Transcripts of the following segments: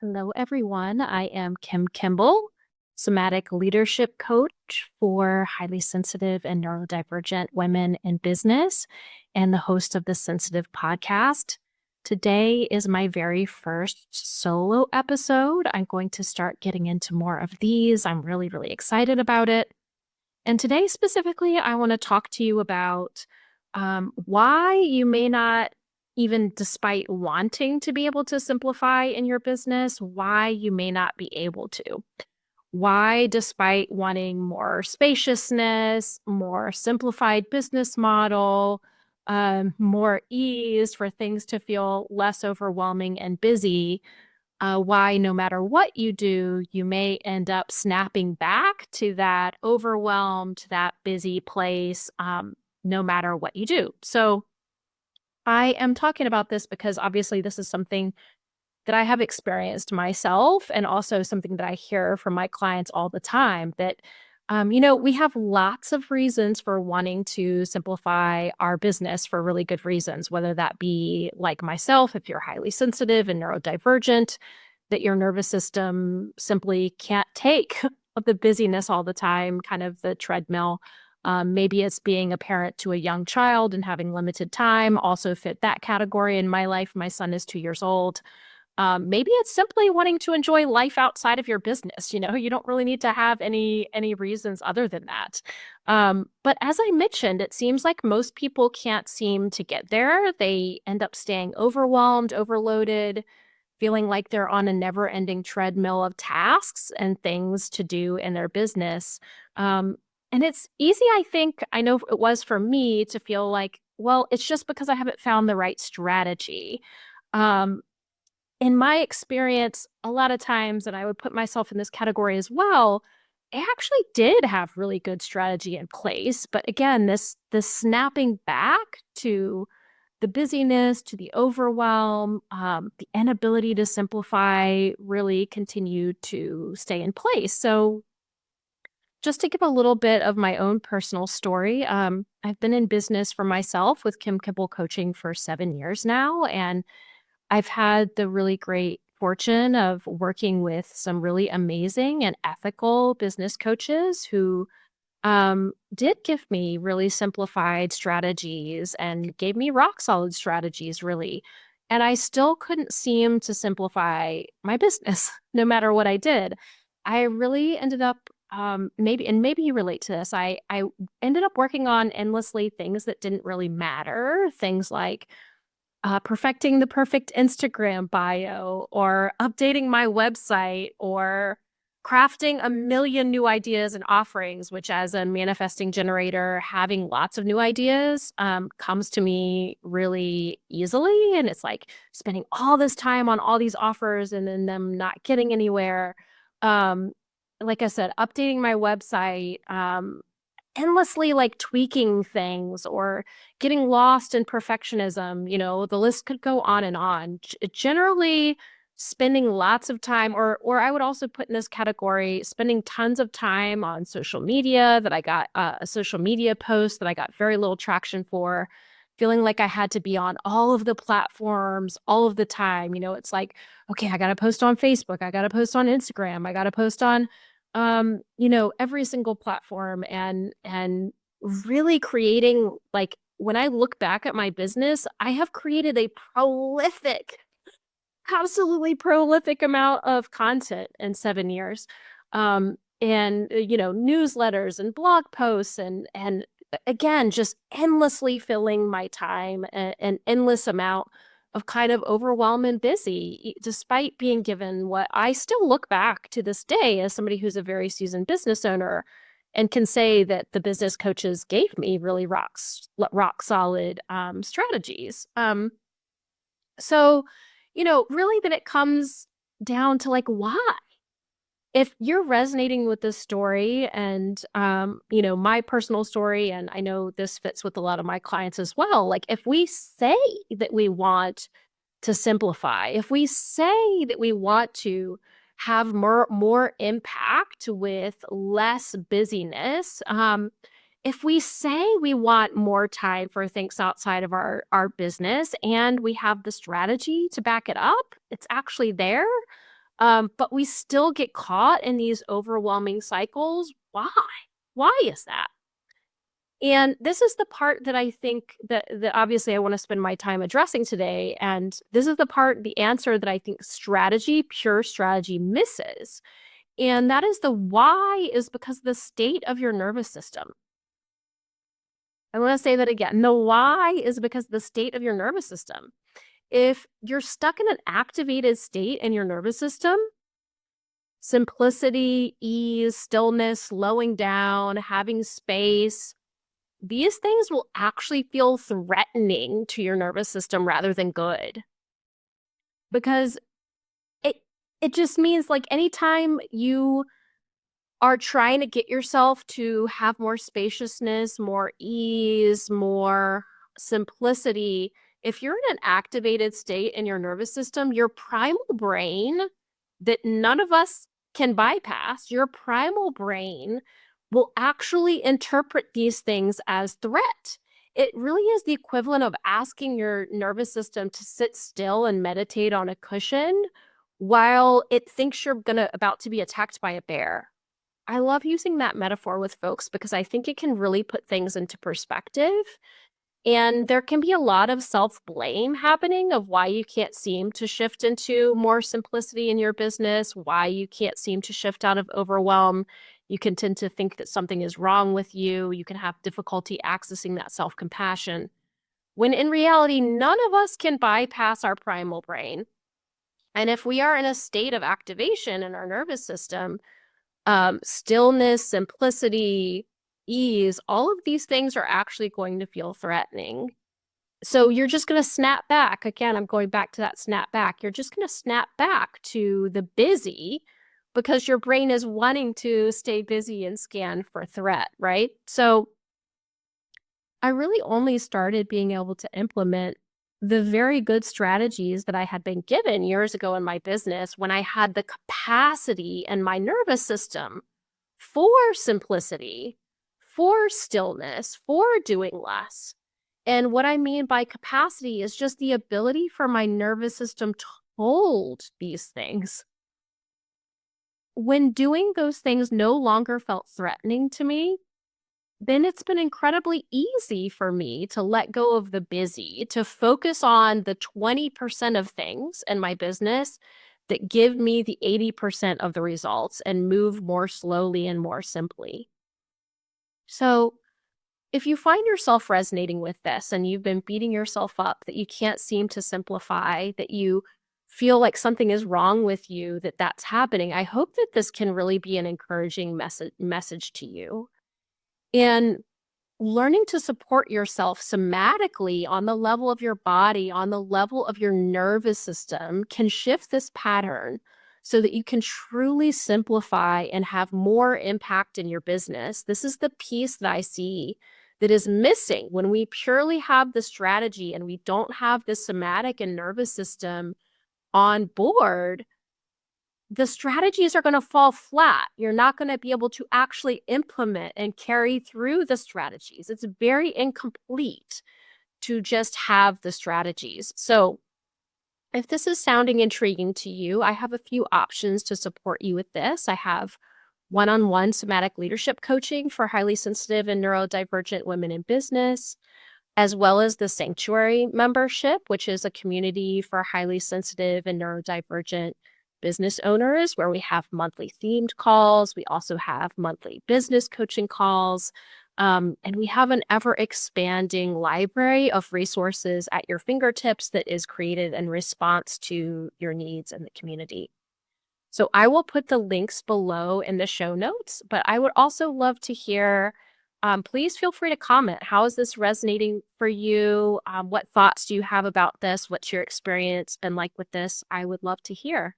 Hello, everyone. I am Kimball, Somatic leadership coach for highly sensitive and neurodivergent women in business, and the host of the Sensitive podcast. Today is my very first solo episode. I'm going to start getting into more of these. I'm really, really excited about it. And today, specifically, I want to talk to you about why you may not, even despite wanting to be able to simplify in your business, why you may not be able to. Why, despite wanting more spaciousness, more simplified business model, more ease for things to feel less overwhelming and busy, why no matter what you do, you may end up snapping back to that overwhelmed, that busy place, no matter what you do. So I am talking about this because obviously this is something that I have experienced myself and also something that I hear from my clients all the time that, we have lots of reasons for wanting to simplify our business for really good reasons, whether that be like myself, if you're highly sensitive and neurodivergent, that your nervous system simply can't take of the busyness all the time, kind of the treadmill. Maybe it's being a parent to a young child and having limited time, also fit that category in my life. My son is 2 years old. Maybe it's simply wanting to enjoy life outside of your business. You don't really need to have any reasons other than that. But as I mentioned, it seems like most people can't seem to get there. They end up staying overwhelmed, overloaded, feeling like they're on a never-ending treadmill of tasks and things to do in their business. Um, and it's easy, I think, I know it was for me to feel like, well, it's just because I haven't found the right strategy. Um, in my experience, a lot of times, and I would put myself in this category as well, I actually did have really good strategy in place. But again, this snapping back to the busyness, to the overwhelm, the inability to simplify really continued to stay in place. So just to give a little bit of my own personal story, I've been in business for myself with Kimball Coaching for 7 years now, and I've had the really great fortune of working with some really amazing and ethical business coaches who did give me really simplified strategies and gave me rock solid strategies, really. And I still couldn't seem to simplify my business no matter what I did. I really ended up maybe you relate to this. I ended up working on endlessly things that didn't really matter. Things like perfecting the perfect Instagram bio or updating my website or crafting a million new ideas and offerings, which as a manifesting generator, having lots of new ideas comes to me really easily. And it's like spending all this time on all these offers and then them not getting anywhere. Um, like I said, updating my website, endlessly like tweaking things or getting lost in perfectionism. The list could go on and on. Generally spending lots of time, or I would also put in this category, spending tons of time on social media that I got a social media post that I got very little traction for, feeling like I had to be on all of the platforms all of the time. It's like, okay, I got to post on Facebook, I got to post on Instagram, I got to post on every single platform, and really creating, like, when I look back at my business, I have created a absolutely prolific amount of content in 7 years. And newsletters and blog posts and again, just endlessly filling my time, an endless amount of kind of overwhelm and busy, despite being given what I still look back to this day as somebody who's a very seasoned business owner and can say that the business coaches gave me really rock solid strategies. So, really then it comes down to like, why? If you're resonating with this story and, my personal story, and I know this fits with a lot of my clients as well, like if we say that we want to simplify, if we say that we want to have more impact with less busyness, if we say we want more time for things outside of our business and we have the strategy to back it up, it's actually there. But we still get caught in these overwhelming cycles. Why? Why is that? And this is the part that I think that obviously I want to spend my time addressing today. And this is the answer that I think pure strategy misses. And that is the why is because of the state of your nervous system. I want to say that again. The why is because of the state of your nervous system. If you're stuck in an activated state in your nervous system, simplicity, ease, stillness, slowing down, having space, these things will actually feel threatening to your nervous system rather than good. Because it it just means like anytime you are trying to get yourself to have more spaciousness, more ease, more simplicity, if you're in an activated state in your nervous system, your primal brain that none of us can bypass, your primal brain will actually interpret these things as threat. It really is the equivalent of asking your nervous system to sit still and meditate on a cushion while it thinks you're about to be attacked by a bear. I love using that metaphor with folks because I think it can really put things into perspective. And there can be a lot of self-blame happening of why you can't seem to shift into more simplicity in your business, why you can't seem to shift out of overwhelm. You can tend to think that something is wrong with you. You can have difficulty accessing that self-compassion. When in reality, none of us can bypass our primal brain. And if we are in a state of activation in our nervous system, stillness, simplicity, ease, all of these things are actually going to feel threatening. So you're just going to snap back. Again, I'm going back to that snap back. You're just going to snap back to the busy because your brain is wanting to stay busy and scan for threat, right? So I really only started being able to implement the very good strategies that I had been given years ago in my business when I had the capacity and my nervous system for simplicity, for stillness, for doing less. And what I mean by capacity is just the ability for my nervous system to hold these things. When doing those things no longer felt threatening to me, then it's been incredibly easy for me to let go of the busy, to focus on the 20% of things in my business that give me the 80% of the results and move more slowly and more simply. So, if you find yourself resonating with this and you've been beating yourself up that you can't seem to simplify, that you feel like something is wrong with you, that's happening, I hope that this can really be an encouraging message to you. And learning to support yourself somatically on the level of your body, on the level of your nervous system, can shift this pattern so that you can truly simplify and have more impact in your business. This is the piece that I see that is missing when we purely have the strategy and we don't have the somatic and nervous system on board. The strategies are going to fall flat. You're not going to be able to actually implement and carry through the strategies. It's very incomplete to just have the strategies. So, if this is sounding intriguing to you, I have a few options to support you with this. I have one-on-one somatic leadership coaching for highly sensitive and neurodivergent women in business, as well as the Sanctuary membership, which is a community for highly sensitive and neurodivergent business owners, where we have monthly themed calls. We also have monthly business coaching calls. And we have an ever expanding library of resources at your fingertips that is created in response to your needs in the community. So I will put the links below in the show notes, but I would also love to hear, please feel free to comment. How is this resonating for you? What thoughts do you have about this? What's your experience been like with this? I would love to hear.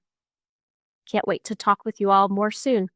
Can't wait to talk with you all more soon.